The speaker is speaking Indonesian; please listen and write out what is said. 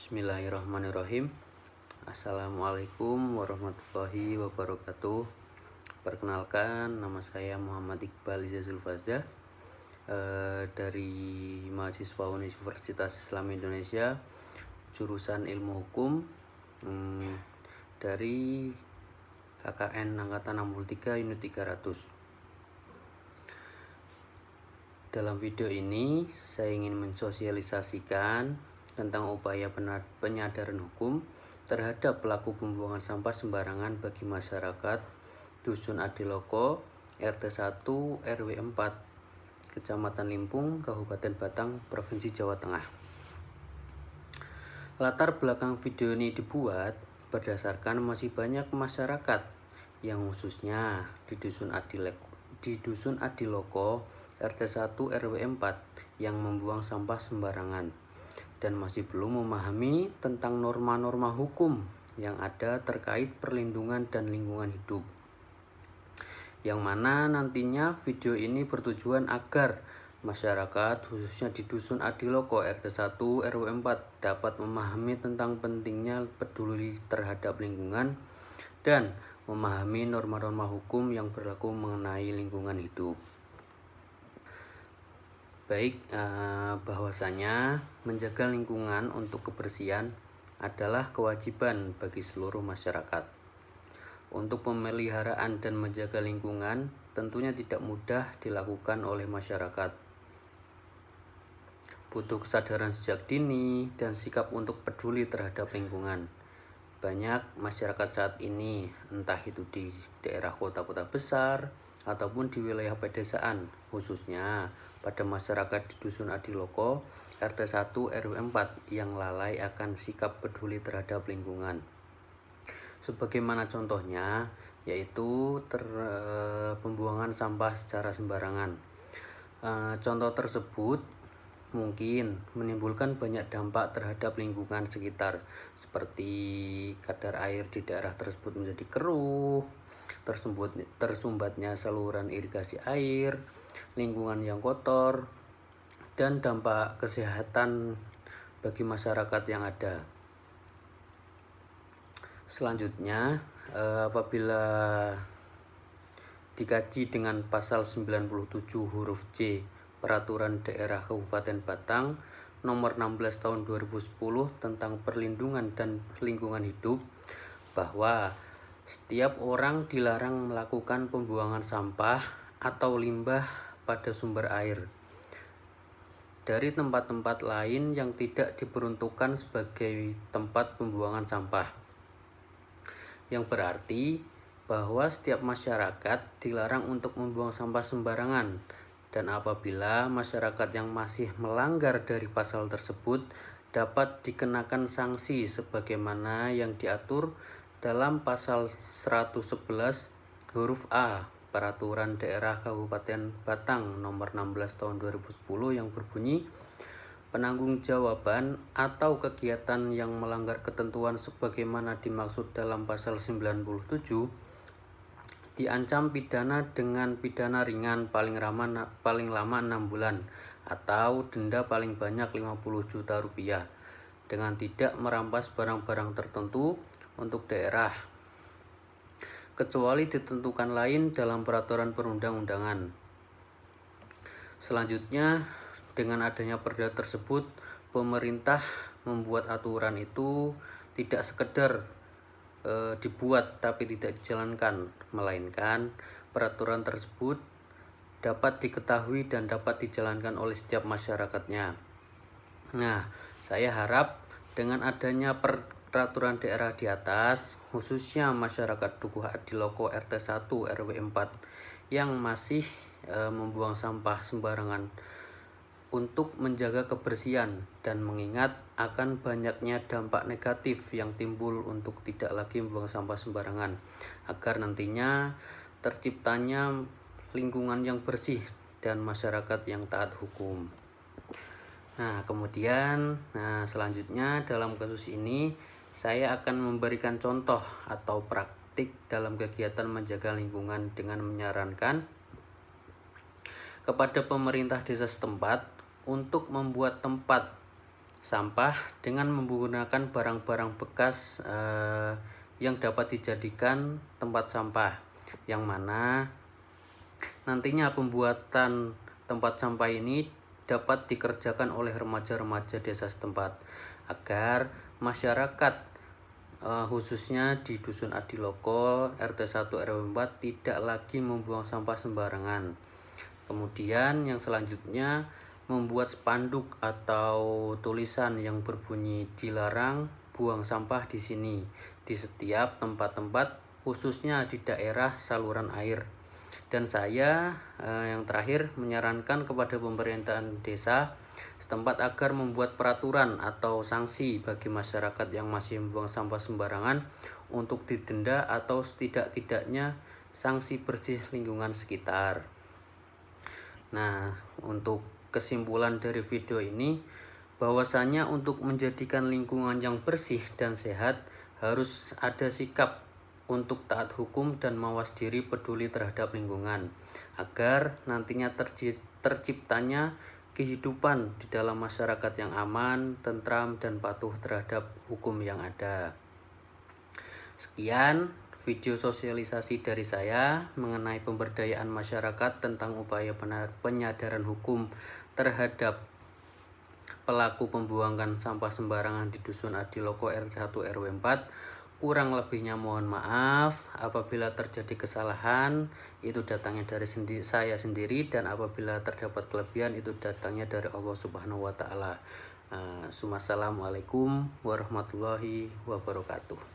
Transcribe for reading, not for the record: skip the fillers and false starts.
Bismillahirrahmanirrahim. Assalamualaikum warahmatullahi wabarakatuh. Perkenalkan, nama saya Muhammad Iqbal Izazul Faza, dari mahasiswa Universitas Islam Indonesia, jurusan Ilmu Hukum, dari KKN Angkatan 63 Unit 300. Dalam video ini saya ingin mensosialisasikan tentang upaya penyadaran hukum terhadap pelaku pembuangan sampah sembarangan bagi masyarakat Dusun Adiloko, RT 1 RW 4, Kecamatan Limpung, Kabupaten Batang, Provinsi Jawa Tengah. Latar belakang video ini dibuat berdasarkan masih banyak masyarakat yang khususnya di Dusun Adiloko RT 1 RW 4 yang membuang sampah sembarangan dan masih belum memahami tentang norma-norma hukum yang ada terkait perlindungan dan lingkungan hidup. Yang mana nantinya video ini bertujuan agar masyarakat khususnya di Dusun Adiloko RT 1 RW 4 dapat memahami tentang pentingnya peduli terhadap lingkungan dan memahami norma-norma hukum yang berlaku mengenai lingkungan hidup. Baik, bahwasanya menjaga lingkungan untuk kebersihan adalah kewajiban bagi seluruh masyarakat. Untuk pemeliharaan dan menjaga lingkungan tentunya tidak mudah dilakukan oleh masyarakat. Butuh kesadaran sejak dini dan sikap untuk peduli terhadap lingkungan. Banyak masyarakat saat ini, entah itu di daerah kota-kota besar ataupun di wilayah pedesaan, khususnya pada masyarakat di Dusun Adiloko RT 1 RW 4 yang lalai akan sikap peduli terhadap lingkungan. Sebagaimana contohnya yaitu pembuangan sampah secara sembarangan. Contoh tersebut mungkin menimbulkan banyak dampak terhadap lingkungan sekitar, seperti kadar air di daerah tersebut menjadi keruh, tersumbatnya saluran irigasi air, lingkungan yang kotor, dan dampak kesehatan bagi masyarakat yang ada. Selanjutnya, apabila dikaji dengan pasal 97 huruf C Peraturan Daerah Kabupaten Batang nomor 16 tahun 2010 tentang perlindungan dan lingkungan hidup, bahwa setiap orang dilarang melakukan pembuangan sampah atau limbah pada sumber air dari tempat-tempat lain yang tidak diperuntukkan sebagai tempat pembuangan sampah. Yang berarti bahwa setiap masyarakat dilarang untuk membuang sampah sembarangan, dan apabila masyarakat yang masih melanggar dari pasal tersebut dapat dikenakan sanksi sebagaimana yang diatur dalam pasal 111 huruf A Peraturan Daerah Kabupaten Batang nomor 16 tahun 2010 yang berbunyi, penanggung-jawaban atau kegiatan yang melanggar ketentuan sebagaimana dimaksud dalam pasal 97 diancam pidana dengan pidana ringan paling lama 6 bulan atau denda paling banyak 50 juta rupiah dengan tidak merampas barang-barang tertentu untuk daerah kecuali ditentukan lain dalam peraturan perundang-undangan. Selanjutnya, dengan adanya perda tersebut, pemerintah membuat aturan itu tidak sekedar dibuat tapi tidak dijalankan, melainkan peraturan tersebut dapat diketahui dan dapat dijalankan oleh setiap masyarakatnya. Nah, saya harap dengan adanya peraturan daerah di atas, khususnya masyarakat Dukuh Adiloko RT 1 RW 4 yang masih membuang sampah sembarangan, untuk menjaga kebersihan dan mengingat akan banyaknya dampak negatif yang timbul untuk tidak lagi membuang sampah sembarangan, agar nantinya terciptanya lingkungan yang bersih dan masyarakat yang taat hukum. Selanjutnya dalam kasus ini saya akan memberikan contoh atau praktik dalam kegiatan menjaga lingkungan dengan menyarankan kepada pemerintah desa setempat untuk membuat tempat sampah dengan menggunakan barang-barang bekas yang dapat dijadikan tempat sampah, yang mana nantinya pembuatan tempat sampah ini dapat dikerjakan oleh remaja-remaja desa setempat agar masyarakat khususnya di Dusun Adiloko RT 1 RW 4 tidak lagi membuang sampah sembarangan. Kemudian yang selanjutnya membuat spanduk atau tulisan yang berbunyi dilarang buang sampah di sini di setiap tempat-tempat khususnya di daerah saluran air. Dan saya yang terakhir menyarankan kepada pemerintahan desa setempat agar membuat peraturan atau sanksi bagi masyarakat yang masih membuang sampah sembarangan untuk didenda atau setidak-tidaknya sanksi bersih lingkungan sekitar. Nah, untuk kesimpulan dari video ini, bahwasanya untuk menjadikan lingkungan yang bersih dan sehat harus ada sikap untuk taat hukum dan mawas diri peduli terhadap lingkungan agar nantinya terciptanya kehidupan di dalam masyarakat yang aman, tentram, dan patuh terhadap hukum yang ada. Sekian video sosialisasi dari saya mengenai pemberdayaan masyarakat tentang upaya penyadaran hukum terhadap pelaku pembuangan sampah sembarangan di Dusun Adiloko RT 1 RW 4. Kurang lebihnya mohon maaf. Apabila terjadi kesalahan itu datangnya dari saya sendiri, dan apabila terdapat kelebihan itu datangnya dari Allah Subhanahu wa taala. Assalamualaikum warahmatullahi wabarakatuh.